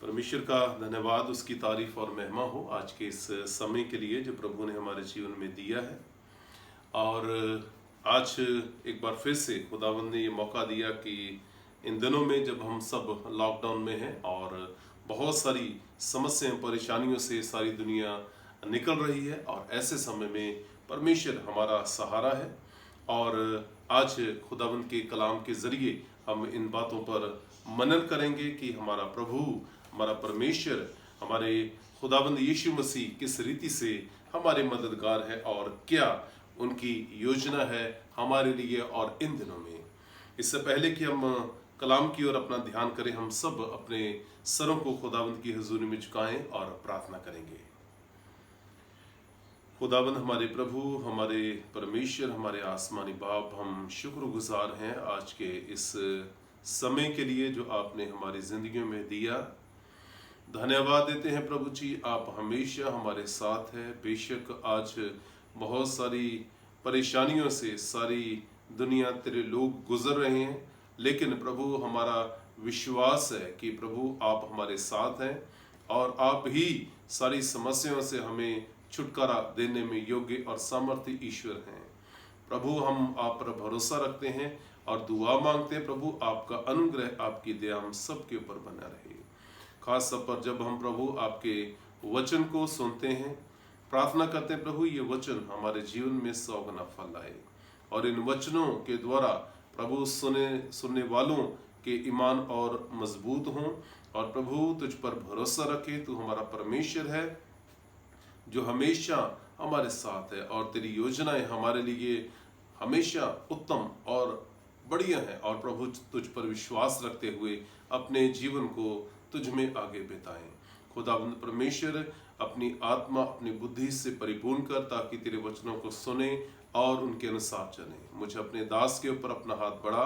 परमेश्वर का धन्यवाद, उसकी तारीफ और महिमा हो आज के इस समय के लिए जो प्रभु ने हमारे जीवन में दिया है। और आज एक बार फिर से खुदावंद ने ये मौका दिया कि इन दिनों में जब हम सब लॉकडाउन में हैं और बहुत सारी समस्याएं परेशानियों से सारी दुनिया निकल रही है, और ऐसे समय में परमेश्वर हमारा सहारा है। और आज खुदावंद के कलाम के जरिए हम इन बातों पर मनन करेंगे कि हमारा प्रभु, हमारा परमेश्वर, हमारे खुदावंद यीशु मसीह किस रीति से हमारे मददगार है और क्या उनकी योजना है हमारे लिए और इन दिनों में। इससे पहले कि हम कलाम की ओर अपना ध्यान करें, हम सब अपने सरों को खुदावंद की हुजूरी में झुकाएं और प्रार्थना करेंगे। खुदावंद हमारे प्रभु, हमारे परमेश्वर, हमारे आसमानी बाप, हम शुक्रगुजार हैं आज के इस समय के लिए जो आपने हमारी जिंदगियों में दिया। धन्यवाद देते हैं प्रभु जी, आप हमेशा हमारे साथ हैं। बेशक आज बहुत सारी परेशानियों से सारी दुनिया, तेरे लोग गुजर रहे हैं, लेकिन प्रभु हमारा विश्वास है कि प्रभु आप हमारे साथ हैं और आप ही सारी समस्याओं से हमें छुटकारा देने में योग्य और सामर्थ्य ईश्वर हैं। प्रभु हम आप पर भरोसा रखते हैं और दुआ मांगते हैं प्रभु, आपका अनुग्रह, आपकी दया हम सबके ऊपर बना रहे। खास तौर पर जब हम प्रभु आपके वचन को सुनते हैं, प्रार्थना करते हैं प्रभु ये वचन हमारे जीवन में 100 गुना फल लाए, और इन वचनों के द्वारा प्रभु सुनने वालों के ईमान और मजबूत हों, और प्रभु तुझ पर भरोसा रखे। तू हमारा परमेश्वर है जो हमेशा हमारे साथ है, और तेरी योजनाएं हमारे लिए हमेशा उत्तम और बढ़िया है। और प्रभु तुझ पर विश्वास रखते हुए अपने जीवन को तुझ में आगे बिताएं। खुदावंद परमेश्वर अपनी आत्मा, अपनी बुद्धि से परिपूर्ण कर, ताकि तेरे वचनों को सुने और उनके अनुसार चले। मुझे अपने दास के ऊपर अपना हाथ बढ़ा,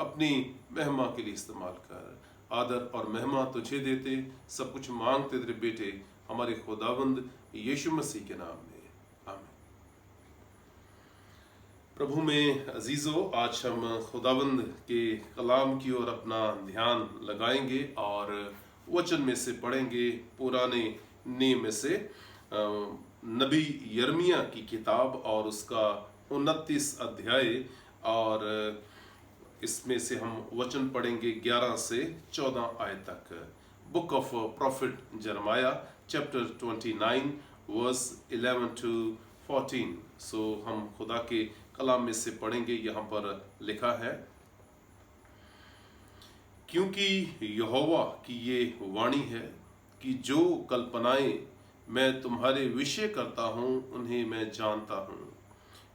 अपनी महिमा के लिए इस्तेमाल कर। आदर और महिमा तुझे देते, सब कुछ मांगते तेरे बेटे हमारे खुदावंद यीशु मसीह के नाम में, आमीन। प्रभु में अजीजों, आज हम खुदावंद के कलाम की ओर अपना ध्यान लगाएंगे और वचन में से पढ़ेंगे। पुराने नियम में से नबी यर्मिया की किताब और उसका 29 अध्याय, और इसमें से हम वचन पढ़ेंगे 11 से 14 आयत तक। Book of prophet Jeremiah chapter 29 verse 11 to 14। So हम खुदा के कलाम में से पढ़ेंगे। यहाँ पर लिखा है, क्योंकि यहोवा की ये वाणी है कि जो कल्पनाएं मैं तुम्हारे विषय करता हूँ उन्हें मैं जानता हूँ,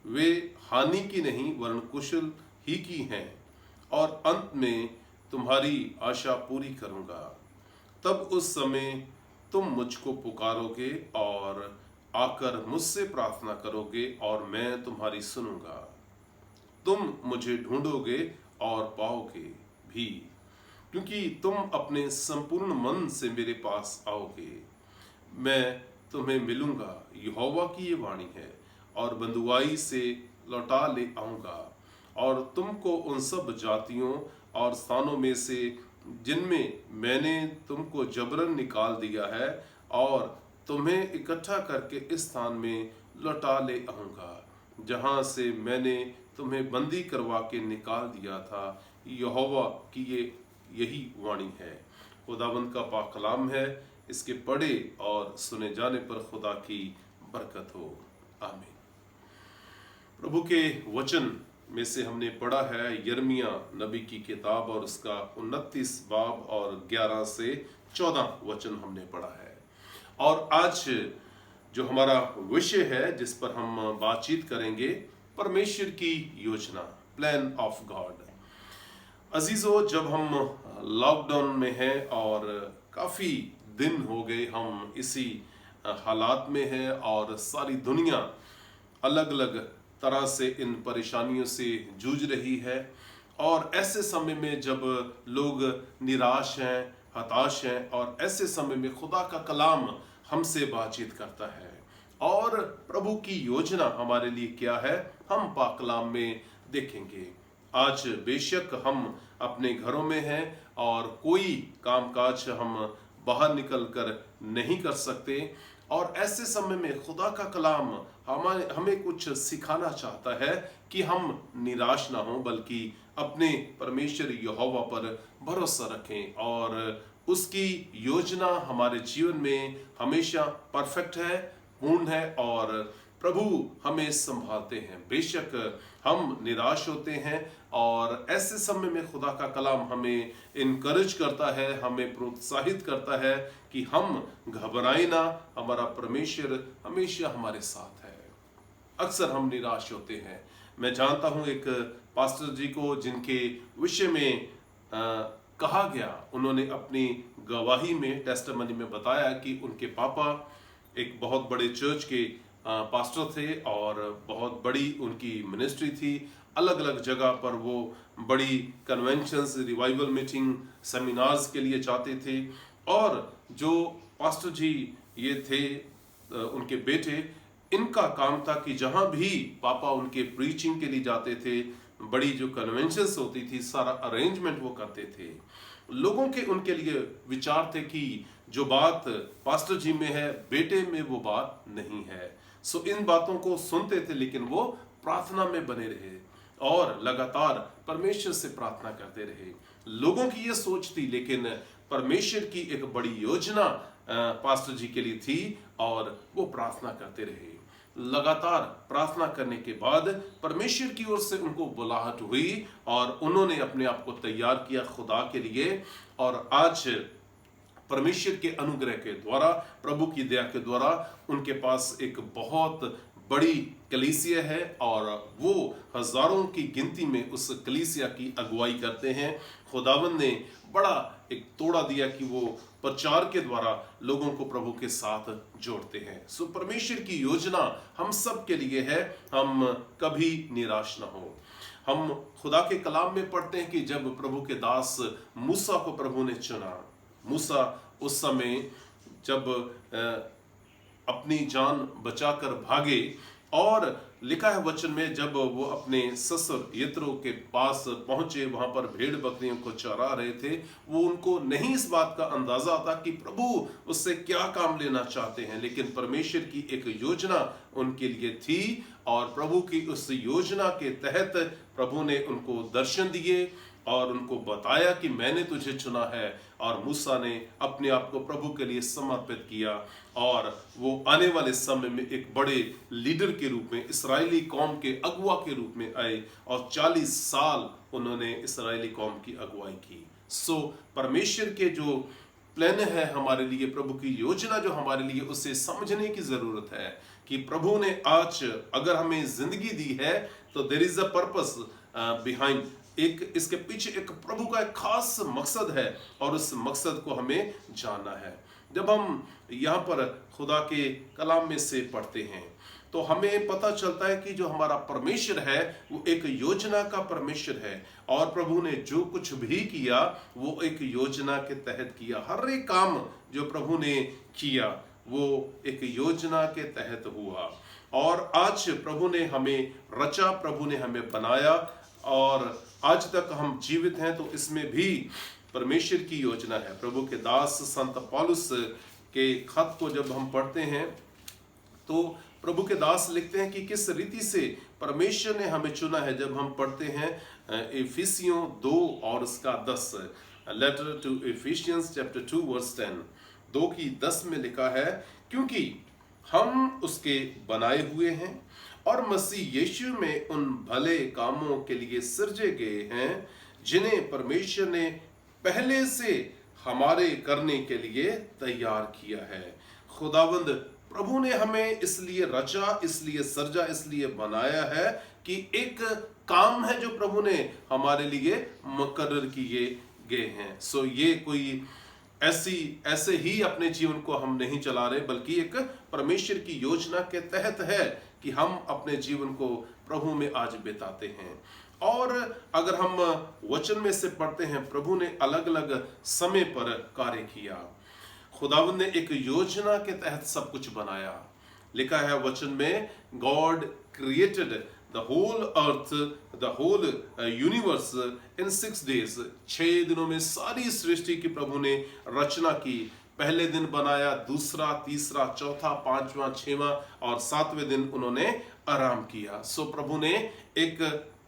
वे हानि की नहीं वरन कुशल ही की हैं, और अंत में तुम्हारी आशा पूरी करूँगा। तब उस समय तुम मुझको पुकारोगे और आकर मुझसे प्रार्थना करोगे और मैं तुम्हारी सुनूंगा। तुम मुझे ढूंढोगे और पाओगे भी, क्योंकि तुम अपने संपूर्ण मन से मेरे पास आओगे। मैं तुम्हें मिलूंगा, यहोवा की ये वाणी है, और बंधुआई से लौटा ले आऊंगा, और तुमको उन सब जातियों और स्थानों में से जिनमें मैंने तुमको जबरन निकाल दिया है, और तुम्हें इकट्ठा करके इस स्थान में लौटा ले आऊंगा जहां से मैंने तुम्हें बंदी करवा के निकाल दिया था। यहोवा की ये यही वाणी है। खुदावंद का पाक कलाम है, इसके पढ़े और सुने जाने पर खुदा की बरकत हो, आमीन। प्रभु के वचन में से हमने पढ़ा है यर्मिया नबी की किताब और उसका 29 बाब और 11 से 14 वचन हमने पढ़ा है। और आज जो हमारा विषय है जिस पर हम बातचीत करेंगे, परमेश्वर की योजना, प्लान ऑफ गॉड। अजीजों, जब हम लॉकडाउन में हैं और काफ़ी दिन हो गए हम इसी हालात में हैं, और सारी दुनिया अलग अलग तरह से इन परेशानियों से जूझ रही है, और ऐसे समय में जब लोग निराश हैं, हताश हैं, और ऐसे समय में खुदा का कलाम हमसे बातचीत करता है। और प्रभु की योजना हमारे लिए क्या है, हम पाक कलाम में देखेंगे। आज बेशक हम अपने घरों में हैं और कोई कामकाज हम बाहर निकल कर नहीं कर सकते। और ऐसे समय में खुदा का कलाम हमें कुछ सिखाना चाहता है कि हम निराश ना हो, बल्कि अपने परमेश्वर यहोवा पर भरोसा रखें। और उसकी योजना हमारे जीवन में हमेशा परफेक्ट है, पूर्ण है, और प्रभु हमें संभालते हैं। बेशक हम निराश होते हैं, और ऐसे समय में खुदा का कलाम हमें इनकरेज करता है, हमें प्रोत्साहित करता है कि हम घबराए ना, हमारा परमेश्वर हमेशा हमारे साथ है। अक्सर हम निराश होते हैं। मैं जानता हूं एक पास्टर जी को जिनके विषय में कहा गया, उन्होंने अपनी गवाही में, टेस्टिमनी में बताया कि उनके पापा एक बहुत बड़े चर्च के पास्टर थे और बहुत बड़ी उनकी मिनिस्ट्री थी। अलग अलग जगह पर वो बड़ी कन्वेंशंस, रिवाइवल मीटिंग, सेमिनार्स के लिए जाते थे। और जो पास्टर जी ये थे, उनके बेटे, इनका काम था कि जहां भी पापा उनके प्रीचिंग के लिए जाते थे, बड़ी जो कन्वेंशंस होती थी, सारा अरेंजमेंट वो करते थे। लोगों के उनके लिए विचार थे कि जो बात पास्टर जी में है, बेटे में वो बात नहीं है। सो इन बातों को सुनते थे, लेकिन वो प्रार्थना में बने रहे और लगातार परमेश्वर से प्रार्थना करते रहे। लोगों की ये सोच थी, लेकिन परमेश्वर की एक बड़ी योजना पास्टर जी के लिए थी, और वो प्रार्थना करते रहे। लगातार प्रार्थना करने के बाद परमेश्वर की ओर से उनको बुलाहट हुई, और उन्होंने अपने आप को तैयार किया खुदा के लिए। और आज परमेश्वर के अनुग्रह के द्वारा, प्रभु की दया के द्वारा, उनके पास एक बहुत बड़ी कलीसिया है, और वो हजारों की गिनती में उस कलीसिया की अगुवाई करते हैं। खुदावंद ने बड़ा एक तोड़ा दिया कि वो प्रचार के द्वारा लोगों को प्रभु के साथ जोड़ते हैं। सो परमेश्वर की योजना हम सब के लिए है, हम कभी निराश ना हो। हम खुदा के कलाम में पढ़ते हैं कि जब प्रभु के दास मूसा को प्रभु ने चुना, मूसा उस समय जब अपनी जान बचाकर भागे, और लिखा है वचन में, जब वो अपने ससुर यित्रो के पास पहुंचे, वहां पर भेड़ बकरियों को चरा रहे थे, वो उनको नहीं इस बात का अंदाजा था कि प्रभु उससे क्या काम लेना चाहते हैं, लेकिन परमेश्वर की एक योजना उनके लिए थी। और प्रभु की उस योजना के तहत प्रभु ने उनको दर्शन दिए और उनको बताया कि मैंने तुझे चुना है। और मूसा ने अपने आप को प्रभु के लिए समर्पित किया, और वो आने वाले समय में एक बड़े लीडर के रूप में, इस्राएली कौम के अगुवा के रूप में आए, और 40 साल उन्होंने इस्राएली कौम की अगुवाई की। सो परमेश्वर के जो प्लान है हमारे लिए, प्रभु की योजना जो हमारे लिए, उसे समझने की जरूरत है कि प्रभु ने आज अगर हमें जिंदगी दी है, तो there is a purpose behind, एक इसके पीछे एक प्रभु का एक खास मकसद है, और उस मकसद को हमें जानना है। जब हम यहाँ पर खुदा के कलाम में से पढ़ते हैं, तो हमें पता चलता है कि जो हमारा परमेश्वर है वो एक योजना का परमेश्वर है, और प्रभु ने जो कुछ भी किया वो एक योजना के तहत किया। हर एक काम जो प्रभु ने किया वो एक योजना के तहत हुआ। और आज प्रभु ने हमें रचा, प्रभु ने हमें बनाया, और आज तक हम जीवित हैं, तो इसमें भी परमेश्वर की योजना है। प्रभु के दास संत पौलुस के खत को जब हम पढ़ते हैं, तो प्रभु के दास लिखते हैं कि किस रीति से परमेश्वर ने हमें चुना है। जब हम पढ़ते हैं इफिसियों 2 और उसका 10, letter to Ephesians chapter 2 verse 10, 2 की 10 में लिखा है, क्योंकि हम उसके बनाए हुए हैं और मसीह यीशु में उन भले कामों के लिए सृजे गए हैं जिन्हें परमेश्वर ने पहले से हमारे करने के लिए तैयार किया है। खुदावंद प्रभु ने हमें इसलिए रचा, इसलिए सृजा, इसलिए बनाया है कि एक काम है जो प्रभु ने हमारे लिए मुकर्रर किए गए हैं। सो ये कोई ऐसे ही अपने जीवन को हम नहीं चला रहे, बल्कि एक परमेश्वर की योजना के तहत है कि हम अपने जीवन को प्रभु में आज बिताते हैं। और अगर हम वचन में से पढ़ते हैं, प्रभु ने अलग अलग समय पर कार्य किया। खुदावंद ने एक योजना के तहत सब कुछ बनाया। लिखा है वचन में, God created the whole earth, the whole universe in 6 days। 6 दिनों में सारी सृष्टि की प्रभु ने रचना की। पहले दिन बनाया, दूसरा, तीसरा, चौथा, पांचवा, छठवां और सातवें दिन उन्होंने आराम किया। सो प्रभु ने एक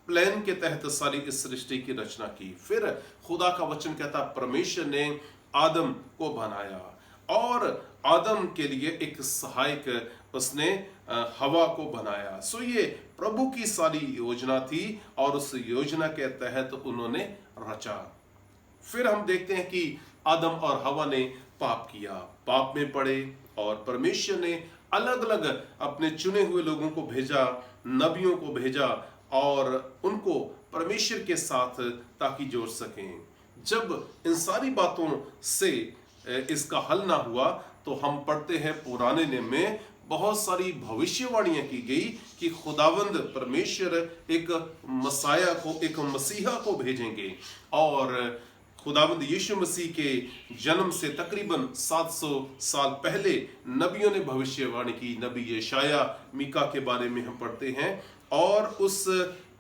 प्लान के तहत सारी इस सृष्टि की रचना की। फिर खुदा का वचन कहता परमेश्वर ने आदम को बनाया और आदम के लिए एक सहायक उसने हवा को बनाया। सो ये प्रभु की सारी योजना थी और उस योजना के तहत उन्होंने रचा। फिर हम देखते हैं कि आदम और हवा ने पाप किया, पाप में पड़े और परमेश्वर ने अलग अलग अपने चुने हुए लोगों को भेजा, नबियों को भेजा और उनको परमेश्वर के साथ ताकि जोड़ सकें। जब इन सारी बातों से इसका हल ना हुआ तो हम पढ़ते हैं पुराने नियम में बहुत सारी भविष्यवाणियां की गई कि खुदावंद परमेश्वर एक मसाया को, एक मसीहा को भेजेंगे और खुदावंद यीशु मसीह के जन्म से तकरीबन 700 साल पहले नबियों ने भविष्यवाणी की। नबी यशाया, मीका के बारे में हम पढ़ते हैं और उस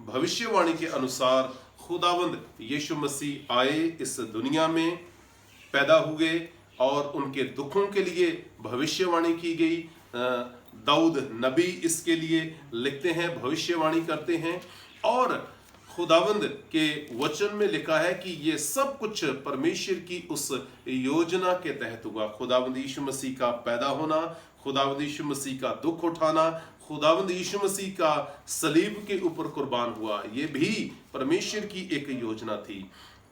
भविष्यवाणी के अनुसार खुदावंद यीशु मसीह आए, इस दुनिया में पैदा हुए और उनके दुखों के लिए भविष्यवाणी की गई। दाऊद नबी इसके लिए लिखते हैं, भविष्यवाणी करते हैं और खुदावंद के वचन में लिखा है कि ये सब कुछ परमेश्वर की उस योजना के तहत हुआ। खुदावंद यीशु मसीह का पैदा होना, खुदावंद यीशु मसीह का दुख उठाना, खुदावंद यीशु मसीह का सलीब के ऊपर कुर्बान हुआ, ये भी परमेश्वर की एक योजना थी।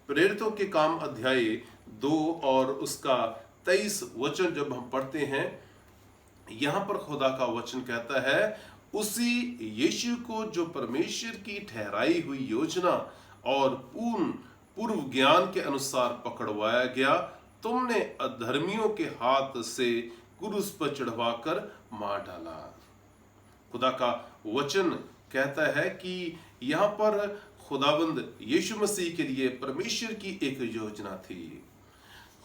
प्रेरितों के काम अध्याय 2 और उसका 23 वचन जब हम पढ़ते हैं, यहां पर खुदा का वचन कहता है, उसी यीशु को जो परमेश्वर की ठहराई हुई योजना और पूर्व ज्ञान के अनुसार पकड़वाया गया, तुमने अधर्मियों के हाथ से क्रूस पर चढ़वाकर मार डाला। खुदा का वचन कहता है कि यहां पर खुदावंद यीशु मसीह के लिए परमेश्वर की एक योजना थी।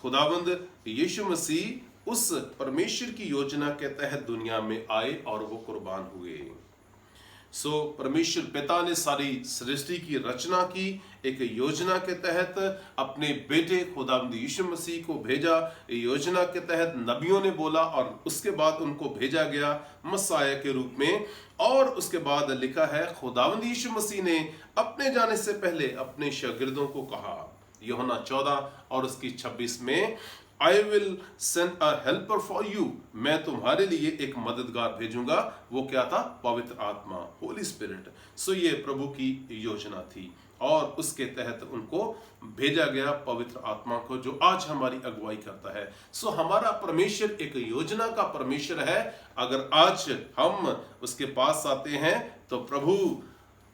खुदावंद यीशु मसीह उस परमेश्वर की योजना के तहत दुनिया में आए और वो कुर्बान हुए। सो परमेश्वर पिता ने सारी सृष्टि की रचना की, एक योजना के तहत अपने बेटे खुदावंद यीशु मसीह को भेजा। योजना के तहत नबियों ने बोला और उसके बाद उनको भेजा गया मसाया के रूप में। और उसके बाद लिखा है खुदावंद यीशु मसीह ने अपने जाने से पहले अपने शागिर्दों को कहा, यूहन्ना 14 और उसकी 26 में, I will send a helper for you, मैं तुम्हारे लिए एक मददगार भेजूंगा। वो क्या था? पवित्र आत्मा, होली स्पिरिट। सो ये प्रभु की योजना थी और उसके तहत उनको भेजा गया पवित्र आत्मा को, जो आज हमारी अगुवाई करता है। सो हमारा परमेश्वर एक योजना का परमेश्वर है। अगर आज हम उसके पास आते हैं तो प्रभु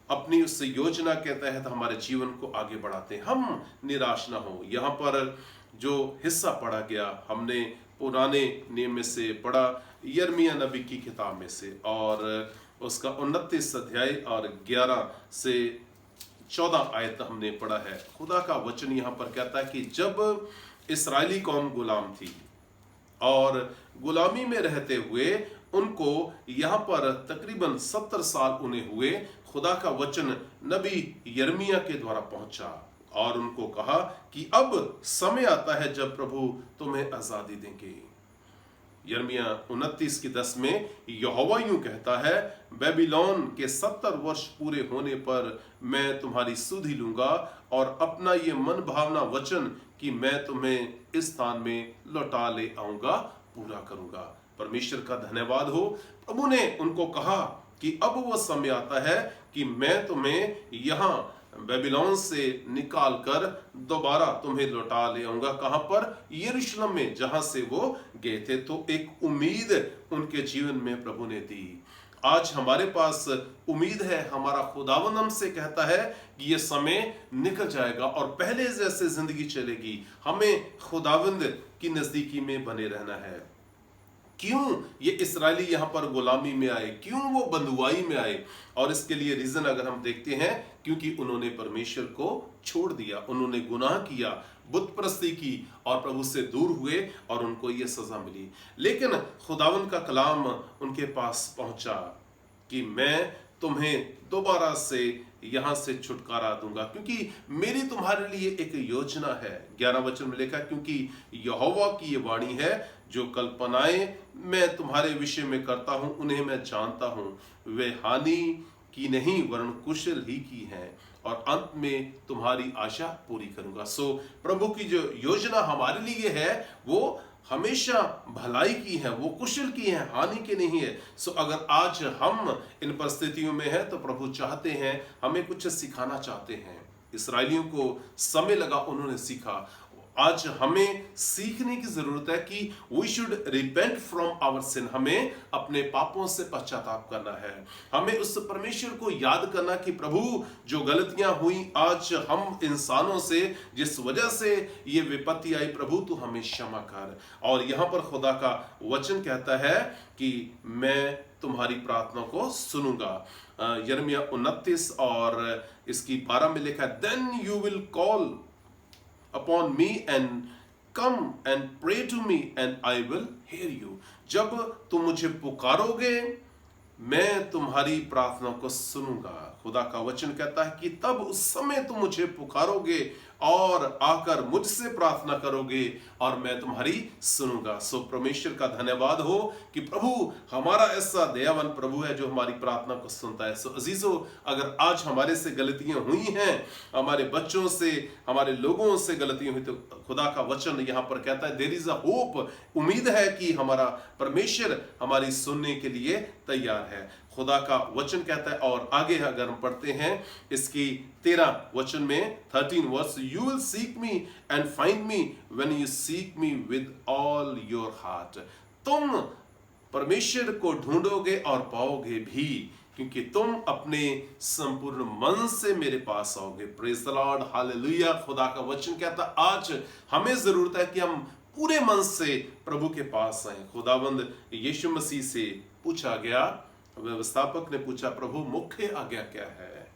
अपनी उस योजना के तहत हमारे जीवन को आगे बढ़ाते हैं, हम निराश ना हो। यहाँ पर जो हिस्सा पढ़ा गया, हमने पुराने नियम में से पढ़ा, यिर्मयाह नबी की किताब में से, और उसका 29 अध्याय और 11 से 14 आयत हमने पढ़ा है। खुदा का वचन यहाँ पर कहता है कि जब इस्राएली कौम गुलाम थी और गुलामी में रहते हुए उनको यहाँ पर तकरीबन 70 साल उन्हें हुए, खुदा का वचन नबी यिर्मयाह के द्वारा पहुंचा और उनको कहा कि अब समय आता है जब प्रभु तुम्हें आजादी देंगे। यिर्मयाह 29:10 में यहोवा यूं कहता है, बेबीलोन के 70 वर्ष पूरे होने पर मैं तुम्हारी सुधि लूंगा और अपना ये मन भावना वचन कि मैं तुम्हें इस स्थान में लौटा ले आऊंगा पूरा करूंगा। परमेश्वर का धन्यवाद हो। प्रभु ने उनको कहा कि अब वो समय आता है कि मैं तुम्हें यहाँ बेबीलोन से निकाल कर दोबारा तुम्हें लौटा ले आऊंगा। कहां पर? यरूशलेम में, जहां से वो गए थे। तो एक उम्मीद उनके जीवन में प्रभु ने दी। आज हमारे पास उम्मीद है। हमारा खुदावंद हमसे कहता है कि ये समय निकल जाएगा और पहले जैसे जिंदगी चलेगी। हमें खुदावंद की नजदीकी में बने रहना है। क्यों ये इस्राएली यहाँ पर गुलामी में आए, क्यों वो बंधुआई में आए? और इसके लिए रीजन अगर हम देखते हैं, क्योंकि उन्होंने परमेश्वर को छोड़ दिया, उन्होंने गुनाह किया, बुत परस्ती की और प्रभु से दूर हुए और उनको ये सजा मिली। लेकिन खुदावंद का कलाम उनके पास पहुंचा कि मैं तुम्हें दोबारा से यहां से छुटकारा दूंगा, क्योंकि मेरी तुम्हारे लिए एक योजना है। 11 वचन में लिखा, क्योंकि यहोवा की ये वाणी है, जो कल्पनाएं मैं तुम्हारे विषय में करता हूं उन्हें मैं जानता हूं, वे हानि की नहीं वरन कुशल ही की हैं, और अंत में तुम्हारी आशा पूरी करूंगा। सो प्रभु की जो योजना हमारे लिए है वो हमेशा भलाई की है, वो कुशल की है, हानि की नहीं है। सो अगर आज हम इन परिस्थितियों में हैं तो प्रभु चाहते हैं, हमें कुछ सिखाना चाहते हैं। इस्राएलियों को समय लगा, उन्होंने सीखा। आज हमें सीखने की जरूरत है कि we should repent from our sin, हमें अपने पापों से पश्चाताप करना है। हमें उस परमेश्वर को याद करना कि प्रभु जो गलतियां हुई आज हम इंसानों से, जिस वजह से ये विपत्ति आई, प्रभु तू हमें क्षमा कर। और यहां पर खुदा का वचन कहता है कि मैं तुम्हारी प्रार्थना को सुनूंगा। यिर्मयाह 29 और इसकी 12 में लिखा है, then you will call upon me and come and pray to me and I will hear you। जब तुम मुझे पुकारोगे मैं तुम्हारी प्रार्थना को सुनूंगा। खुदा का वचन कहता है कि तब उस समय तुम मुझे पुकारोगे और आकर मुझसे प्रार्थना करोगे और मैं तुम्हारी सुनूंगा। सो परमेश्वर का धन्यवाद हो कि प्रभु हमारा ऐसा दयावान प्रभु है जो हमारी प्रार्थना को सुनता है। सो अजीजों, अगर आज हमारे से गलतियां हुई हैं, हमारे बच्चों से, हमारे लोगों से गलतियां हुई, तो खुदा का वचन यहाँ पर कहता है देयर इज अ होप, उम्मीद है कि हमारा परमेश्वर हमारी सुनने के लिए तैयार है। खुदा का वचन कहता है, और आगे अगर हम पढ़ते हैं इसकी 13 वचन में 13 verse, you will seek me and find me when you seek me with all your heart. तुम परमेश्वर को ढूंढोगे और पाओगे भी, क्योंकि तुम अपने संपूर्ण मन से मेरे पास आओगे। Praise the Lord, hallelujah. खुदा का वचन कहता आज हमें जरूरत है कि हम पूरे मन से प्रभु के पास आए। खुदावंद यीशु मसीह से पूछा गया, व्यवस्थापक ने पूछा, प्रभु मुख्य आज्ञा क्या है?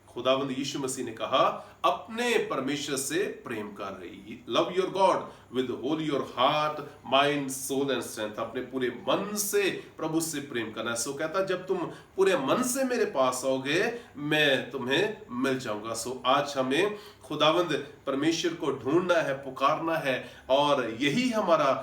खुदावंद यीशु मसीह ने कहा, अपने परमेश्वर से प्रेम कर रही, love your God with whole your heart mind soul and strength. अपने पूरे मन से प्रभु से प्रेम करना है। सो कहता जब तुम पूरे मन से मेरे पास आओगे मैं तुम्हें मिल जाऊंगा। सो आज हमें खुदावंद परमेश्वर को ढूंढना है, पुकारना है, और यही हमारा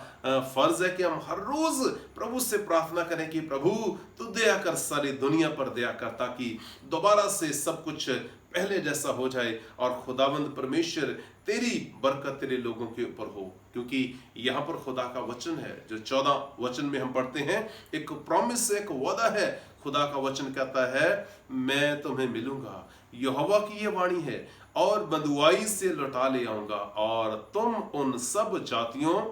फर्ज है कि हम हर रोज प्रभु से प्रार्थना करें कि प्रभु तू दया कर, सारी दुनिया पर दया कर, ताकि दोबारा से सब कुछ पहले जैसा हो जाए और खुदावंद परमेश्वर तेरी बरकत तेरे लोगों के ऊपर हो। क्योंकि यहाँ पर खुदा का वचन है जो 14 वचन में हम पढ़ते हैं, एक प्रॉमिस, एक वादा है। खुदा का वचन कहता है मैं तुम्हें मिलूंगा, यहोवा की ये वाणी है, और बंधुआई से लौटा ले आऊंगा, और तुम उन सब जातियों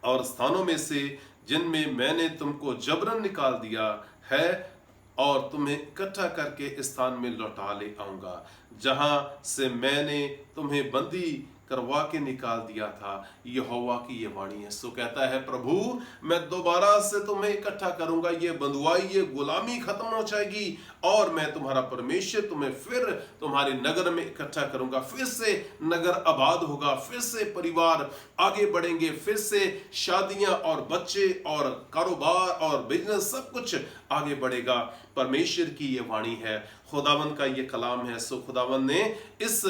और स्थानों में से जिनमें मैंने तुमको जबरन निकाल दिया है, और तुम्हें इकट्ठा करके स्थान में लौटा ले आऊंगा जहां से मैंने तुम्हें बंदी करवा के निकाल दिया था। यहोवा की ये वाणी है। सो कहता है प्रभु मैं दोबारा से तुम्हें इकट्ठा करूंगा, ये बंधुआई, ये गुलामी खत्म हो जाएगी, और मैं तुम्हारा परमेश्वर तुम्हें फिर तुम्हारे नगर में इकट्ठा करूंगा। फिर से नगर आबाद होगा, फिर से परिवार आगे बढ़ेंगे, फिर से शादियां और बच्चे और कारोबार और बिजनेस सब कुछ आगे बढ़ेगा। परमेश्वर की ये वाणी है, खुदावंद का ये कलाम है। सो खुदावंद ने इस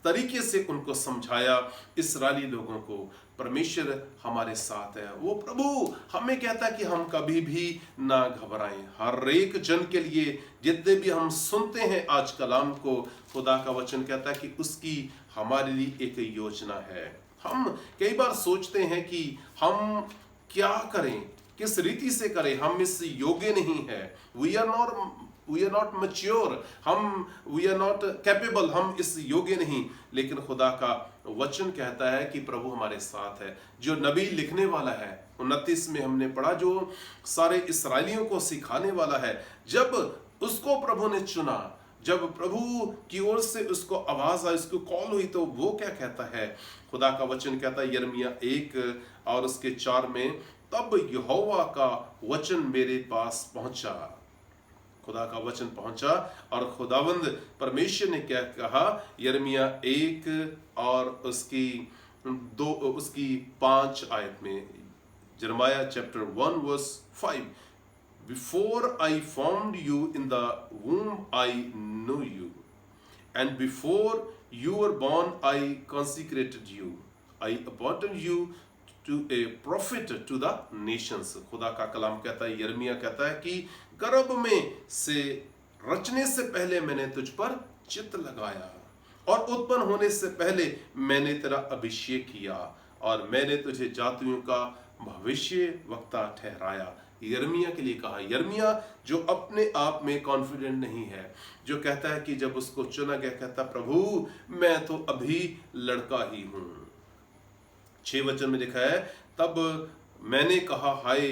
तरीके से उनको समझाया इस्राएली लोगों को, परमेश्वर हमारे साथ है। वो प्रभु हमें कहता है कि हम कभी भी ना घबराएं। हर एक जन के लिए, जितने भी हम सुनते हैं आज कलाम को, खुदा का वचन कहता है कि उसकी हमारे लिए एक योजना है। हम कई बार सोचते हैं कि हम क्या करें, किस रीति से करें, हम इस योग्य नहीं है, we are not mature, we are not capable, हम इस योग्य नहीं। लेकिन खुदा का वचन कहता है कि प्रभु हमारे साथ है। जो नबी लिखने वाला है, 29 में हमने पढ़ा, जो सारे इस्राएलियों को सिखाने वाला है, जब उसको प्रभु ने चुना, जब प्रभु की ओर से उसको आवाज आई, उसको कॉल हुई, तो वो क्या कहता है? खुदा का वचन कहता है यिर्मयाह 1 और उसके 4 में, तब यहोवा का वचन मेरे पास पहुंचा। खुदा का वचन पहुंचा और खुदावंद परमेश्वर ने क्या कहा? यिर्मयाह 1 और उसकी 5 आयत में, यिर्मयाह chapter 1 verse 5, Before I formed you in the womb, I knew you. And before you were born, I consecrated you. I appointed you to a prophet to the nations. खुदा का कलाम कहता है, यिर्मयाह कहता है कि गर्भ में से रचने से पहले मैंने तुझ पर चित्त लगाया, और उत्पन्न होने से पहले मैंने तेरा अभिषेक किया, और मैंने तुझे जातियों का भविष्य वक्ता ठहराया। यिर्मयाह के लिए कहा। यिर्मयाह जो अपने आप में कॉन्फिडेंट नहीं है, जो कहता है कि जब उसको चुना गया, कहता प्रभु मैं तो अभी लड़का ही हूं। 6 वचन में लिखा है, तब मैंने कहा हाय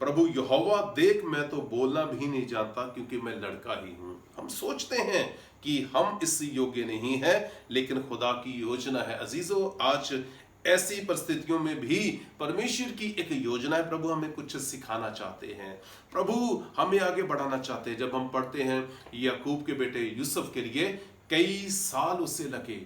प्रभु यहोवा देख, मैं तो बोलना भी नहीं जानता क्योंकि मैं लड़का ही हूं। हम सोचते हैं कि हम इस योग्य नहीं है, लेकिन खुदा की योजना है। अजीजों, आज ऐसी परिस्थितियों में भी परमेश्वर की एक योजना है। प्रभु हमें कुछ सिखाना चाहते हैं, प्रभु हमें आगे बढ़ाना चाहते हैं। जब हम पढ़ते हैं याकूब के बेटे यूसुफ के लिए कई साल उसे लगे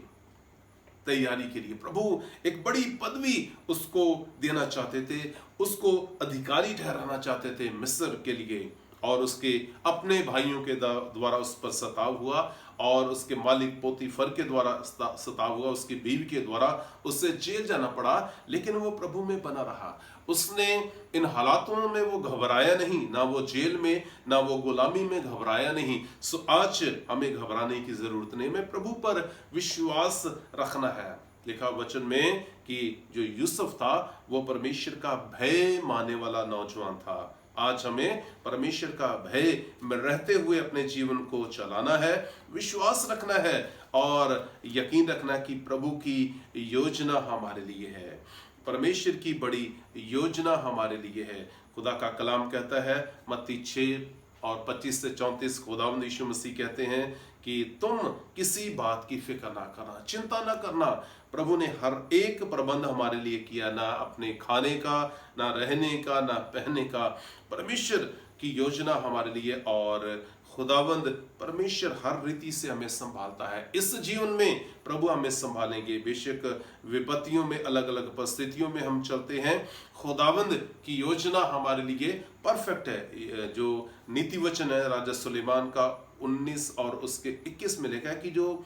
तैयारी के लिए, प्रभु एक बड़ी पदवी उसको देना चाहते थे, उसको अधिकारी ठहराना चाहते थे मिस्र के लिए, और उसके अपने भाइयों के द्वारा उस पर सताव हुआ, और उसके मालिक पोतीफर के द्वारा सताव हुआ, उसकी बीवी के द्वारा उससे जेल जाना पड़ा, लेकिन वो प्रभु में बना रहा। उसने इन हालातों में वो घबराया नहीं, ना वो जेल में ना वो गुलामी में घबराया नहीं। सो आज हमें घबराने की जरूरत नहीं, हमें प्रभु पर विश्वास रखना है। लिखा वचन में कि जो यूसुफ था वो परमेश्वर का भय मानने वाला नौजवान था। आज हमें परमेश्वर का भय में रहते हुए अपने जीवन को चलाना है, विश्वास रखना है और यकीन रखना कि प्रभु की योजना हमारे लिए है, परमेश्वर की बड़ी योजना हमारे लिए है। खुदा का कलाम कहता है मत्ती 6 और 25 से 34, खुदावंद यीशु मसीह कहते हैं कि तुम किसी बात की फिक्र ना करना, चिंता ना करना। प्रभु ने हर एक प्रबंध हमारे लिए किया, ना अपने खाने का, ना रहने का, ना पहनने का। परमेश्वर की योजना हमारे लिए, और खुदावंद परमेश्वर हर रीति से हमें संभालता है। इस जीवन में प्रभु हमें संभालेंगे। बेशक विपत्तियों में, अलग अलग परिस्थितियों में हम चलते हैं, खुदावंद की योजना हमारे लिए परफेक्ट है। जो नीति वचन है राजा सुलेमान का 19 और उसके 21 में लिखा है कि जो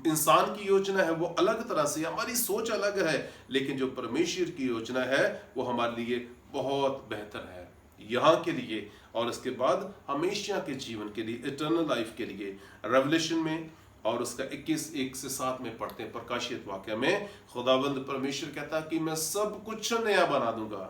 इंसान की योजना है वो अलग तरह से, हमारी सोच अलग है, लेकिन जो परमेश्वर की योजना है वो हमारे लिए बहुत बेहतर है, यहाँ के लिए और इसके बाद हमेशा के जीवन के लिए, इटर्नल लाइफ के लिए। रेवलेशन में और उसका 21:1 से 7 में पढ़ते हैं, प्रकाशित वाक्य में खुदावंद परमेश्वर कहता है कि मैं सब कुछ नया बना दूंगा,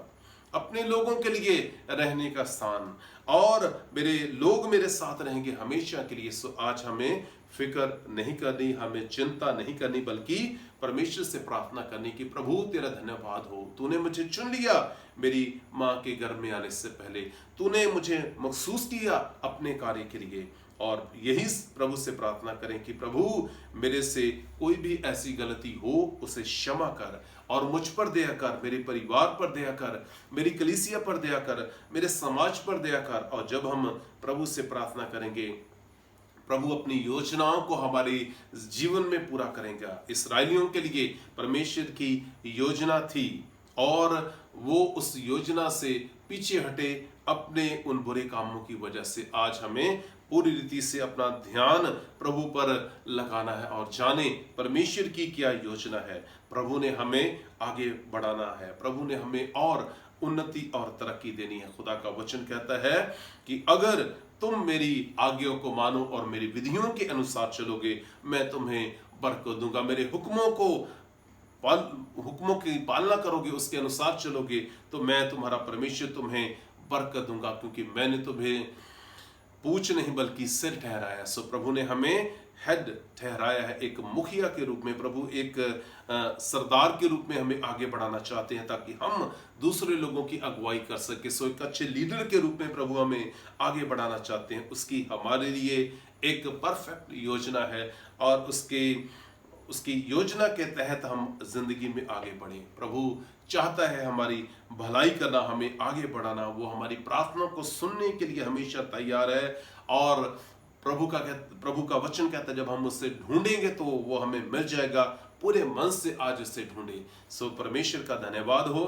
अपने लोगों के लिए रहने का स्थान, और मेरे लोग मेरे साथ रहेंगे हमेशा के लिए। सो आज हमें फिक्र नहीं करनी, हमें चिंता नहीं करनी, बल्कि परमेश्वर से प्रार्थना करनी कि प्रभु तेरा धन्यवाद हो, तूने मुझे चुन लिया मेरी माँ के गर्भ में आने से पहले, तूने मुझे मखसूस किया अपने कार्य के लिए। और यही प्रभु से प्रार्थना करें कि प्रभु मेरे से कोई भी ऐसी गलती हो उसे क्षमा कर, और मुझ पर दया कर, मेरे परिवार पर दया कर, मेरी कलीसिया पर दया कर, मेरे समाज पर दया कर। और जब हम प्रभु से प्रार्थना करेंगे, प्रभु अपनी योजनाओं को हमारे जीवन में पूरा करेगा। इस्राएलियों के लिए परमेश्वर की योजना थी, और वो उस योजना से पीछे हटे अपने उन बुरे कामों की वजह से। आज हमें पूरी रीति से अपना ध्यान प्रभु पर लगाना है और जाने परमेश्वर की क्या योजना है। प्रभु ने हमें आगे बढ़ाना है, प्रभु ने हमें और उन्नति और तरक्की देनी है। खुदा का वचन कहता है कि अगर तुम मेरी आज्ञाओं को मानो और मेरी विधियों के अनुसार चलोगे, मैं तुम्हें बरकत दूंगा। मेरे हुक्मों की पालना करोगे, उसके अनुसार चलोगे, तो मैं तुम्हारा परमेश्वर तुम्हें बरकत दूंगा, क्योंकि मैंने तुम्हें पूछ नहीं बल्कि सिर ठहराया। सो प्रभु ने हमें हेड ठहराया है, एक मुखिया के रूप में। प्रभु एक सरदार के रूप में हमें आगे बढ़ाना चाहते हैं ताकि हम दूसरे लोगों की अगुवाई कर सके। सो एक अच्छे लीडर के रूप में प्रभु हमें आगे बढ़ाना चाहते हैं। उसकी हमारे लिए एक परफेक्ट योजना है, और उसकी योजना के तहत हम जिंदगी में आगे बढ़ें। प्रभु चाहता है हमारी भलाई करना, हमें आगे बढ़ाना। वो हमारी प्रार्थना को सुनने के लिए हमेशा तैयार है, और प्रभु का वचन कहता है जब हम उससे ढूंढेंगे तो वो हमें मिल जाएगा। पूरे मन से आज उससे ढूंढे। सो परमेश्वर का धन्यवाद हो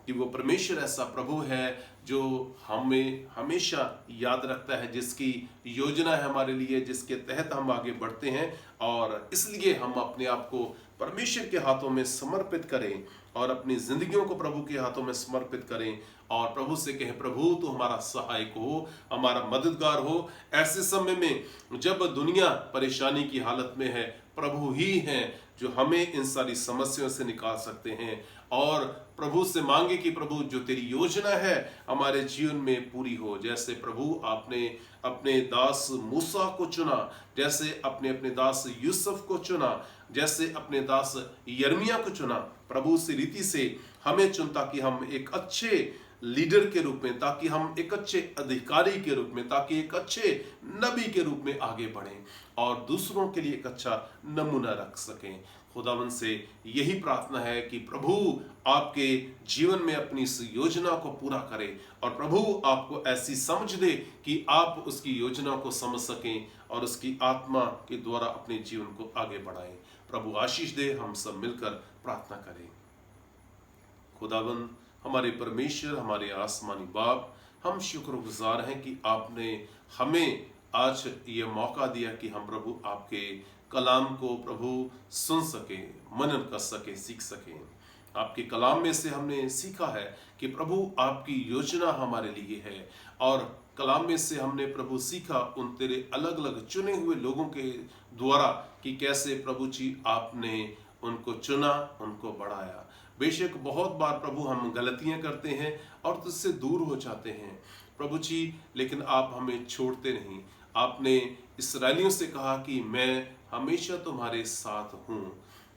कि वो परमेश्वर ऐसा प्रभु है जो हमें हमेशा याद रखता है, जिसकी योजना है हमारे लिए, जिसके तहत हम आगे बढ़ते हैं। और इसलिए हम अपने आप को परमेश्वर के हाथों में समर्पित करें और अपनी जिंदगियों को प्रभु के हाथों में समर्पित करें और प्रभु से कहें, प्रभु तो हमारा सहायक हो, हमारा मददगार हो। ऐसे समय में जब दुनिया परेशानी की हालत में है, प्रभु ही हैं जो हमें इन सारी समस्याओं से निकाल सकते हैं। और प्रभु से मांगे कि प्रभु जो तेरी योजना है हमारे जीवन में पूरी हो। जैसे प्रभु आपने अपने दास मूसा को चुना, जैसे अपने दास यूसुफ को चुना, जैसे अपने दास यर्मिया को चुना, प्रभु उसी रीति से हमें चुनता कि हम एक अच्छे लीडर के रूप में, ताकि हम एक अच्छे अधिकारी के रूप में, ताकि एक अच्छे नबी के रूप में आगे बढ़ें और दूसरों के लिए एक अच्छा नमूना रख सकें। खुदावंद से यही प्रार्थना है कि प्रभु आपके जीवन में अपनी इस योजना को पूरा करे और प्रभु आपको ऐसी समझ दे कि आप उसकी योजना को समझ सकें और उसकी आत्मा के द्वारा अपने जीवन को आगे बढ़ाएं। प्रभु आशीष दे। हम सब मिलकर प्रार्थना करें। खुदावंद हमारे परमेश्वर, हमारे आसमानी बाप, हम शुक्रगुजार हैं कि आपने हमें आज ये मौका दिया कि हम प्रभु आपके कलाम को प्रभु सुन सके, मनन कर सके, सीख सकें। आपके कलाम में से हमने सीखा है कि प्रभु आपकी योजना हमारे लिए है और कलाम में से हमने प्रभु सीखा उन तेरे अलग अलग चुने हुए लोगों के द्वारा कि कैसे प्रभु जी आपने उनको चुना, उनको बढ़ाया। बेशक बहुत बार प्रभु हम गलतियां करते हैं और तुझसे दूर हो जाते हैं प्रभु जी, लेकिन आप हमें छोड़ते नहीं। आपने इस्राएलियों से कहा कि मैं हमेशा तुम्हारे साथ हूं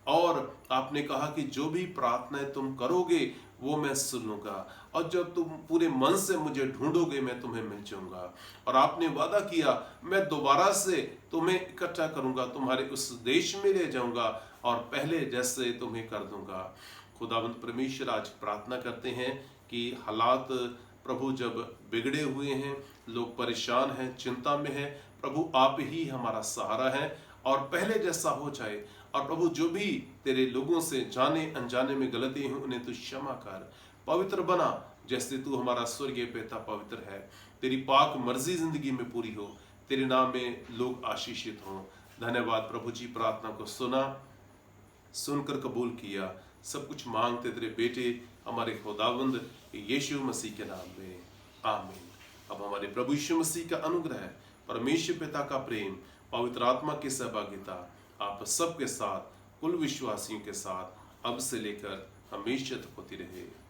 और आपने कहा कि जो भी प्रार्थनाएं तुम करोगे वो मैं सुनूंगा और जब तुम पूरे मन से मुझे ढूंढोगे मैं तुम्हें मिल जाऊंगा। और आपने वादा किया, मैं दोबारा से तुम्हें इकट्ठा करूंगा, तुम्हारे उस देश में ले जाऊंगा और पहले जैसे तुम्हें कर दूंगा। खुदावंद परमेश्वर, आज प्रार्थना करते हैं कि हालात प्रभु जब बिगड़े हुए हैं, लोग परेशान हैं, चिंता में हैं, प्रभु आप ही हमारा सहारा है और पहले जैसा हो जाए। और प्रभु जो भी तेरे लोगों से जाने अनजाने में गलती हो उन्हें तू क्षमा कर, पवित्र बना जैसे तू हमारा स्वर्गीय पिता पवित्र है। तेरी पाक मर्जी जिंदगी में पूरी हो, तेरे नाम में लोग आशीषित हों। धन्यवाद प्रभु जी, प्रार्थना को सुनकर कबूल किया। सब कुछ मांगते तेरे बेटे हमारे खुदावंद यीशु मसीह के नाम में, आमीन। अब हमारे प्रभु यीशु मसीह का अनुग्रह, परमेश्वर पिता का प्रेम, पवित्र आत्मा की सहभागिता आप सबके साथ, कुल विश्वासियों के साथ अब से लेकर हमेशा तक होती रहे।